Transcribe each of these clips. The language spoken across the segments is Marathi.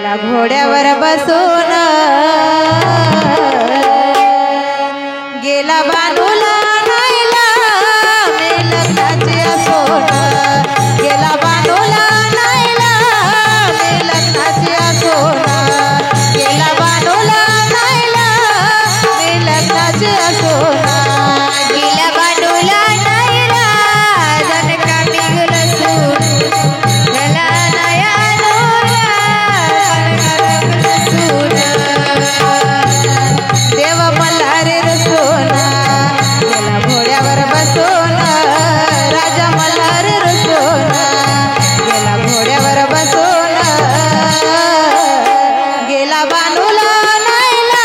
गेला घोड्यावर बसून गेला बानूला नाहीला मी लग्नाची असून गेला बानूला नाहीला मी लग्नाची असून गेला बानूला नाहीला मी लग्नाची असून गेला बानूला नाहीला जनका बिगुल सून गला नया सून देव मल्हारी रसून गेला घोड्यावर बसून राजा मल्हारी रसून गेला घोड्यावर बसून गेला बानूला नाहीला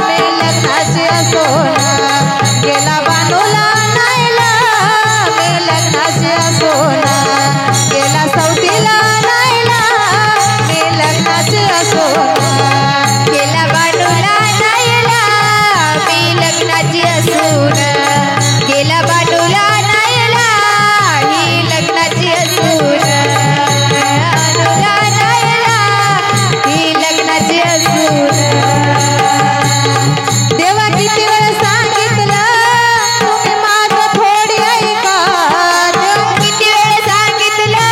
मी लग्नाची असून गेला बानूला नाहीला मी लग्नाची असून गेला सौतीला नाहीला मी लग्नाची असून गेला बानूला नाहीला मी लग्नाची असून गेला बानूला नाहीला ही लग्नाची असून बानूला नाहीला ही लग्नाची असून देवा किती वेळ सांगितलं तुम्ही माझं थोडी ऐका देव किती वेळ सांगितलं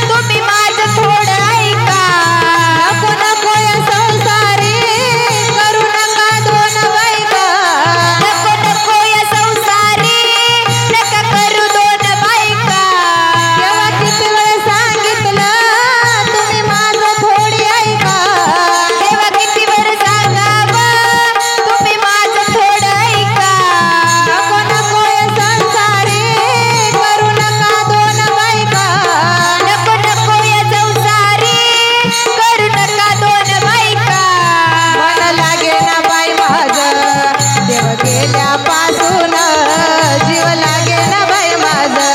तुम्ही माझं थोडं ऐका नको नको या संसारी करू नका दोन बायका नको नको या संसारी नका करू दोन बायका देवा किती वेळ सांगितलं तुम्ही माझं थोडी ऐका देवा किती वेळ सांगावं तुम्ही माझं थोडं ऐका नको नको या संसारी करू नका दोन बायका नको नको या संसारी करू नका दोन बायका मन लागे ना बाई माझं देव गेल्यापासून जीव लागे ना बाई माझं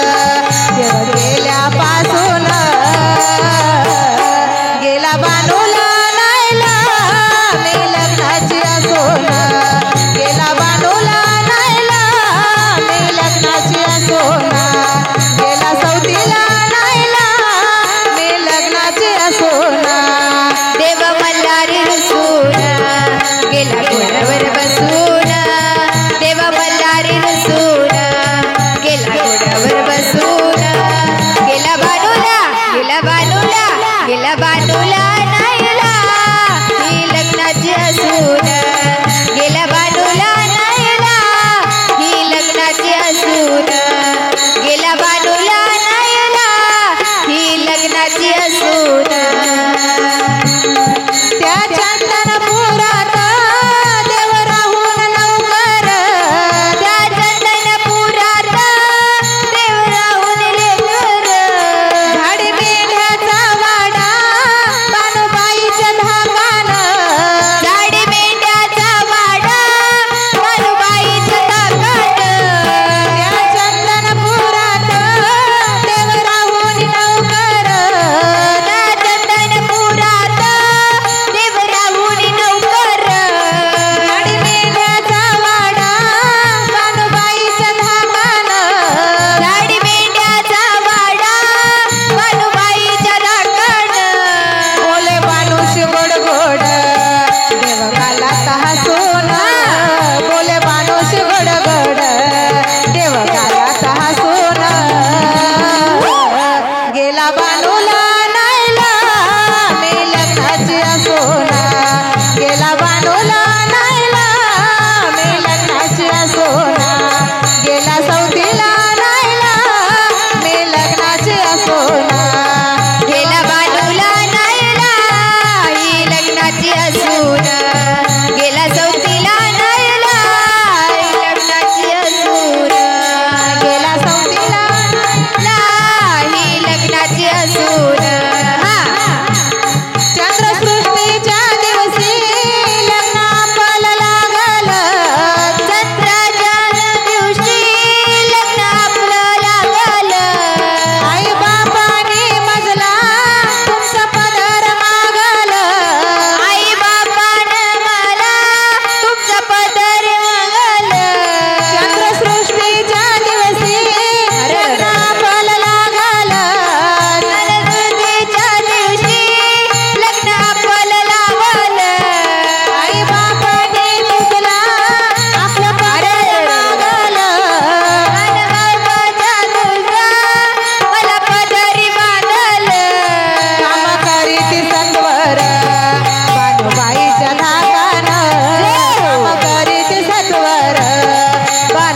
देव गेल्यापासून गेला बानूला नाहीला मी लग्नाची असून गेला बानूला नाहीला मी लग्नाची असून गेला सौतीला नाहीला मी लग्नाची असून देव मल्हारी रसून गेला घोड्यावर बसून देव मल्हारी रसून गेला घोड्यावर बसून गेला बानूला गेला बानूला गेला बानूला नाहीला ही लग्नाची असून गेला बानूला नाहीला ही लग्नाची असून गेला बानूला नाहीला ही लग्नाची असून त्या चंदनपुरात देव राहून लवकर त्या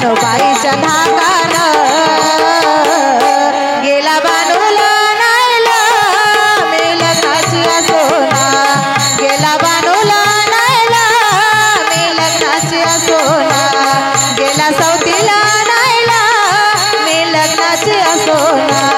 बानुबाईच्या धाकानं गेला बानूला नायला मी लग्नाची सोना गेला बानूला नायला मी लग्नाची सोना गेला सौतीला नायला मी लग्नाची सोना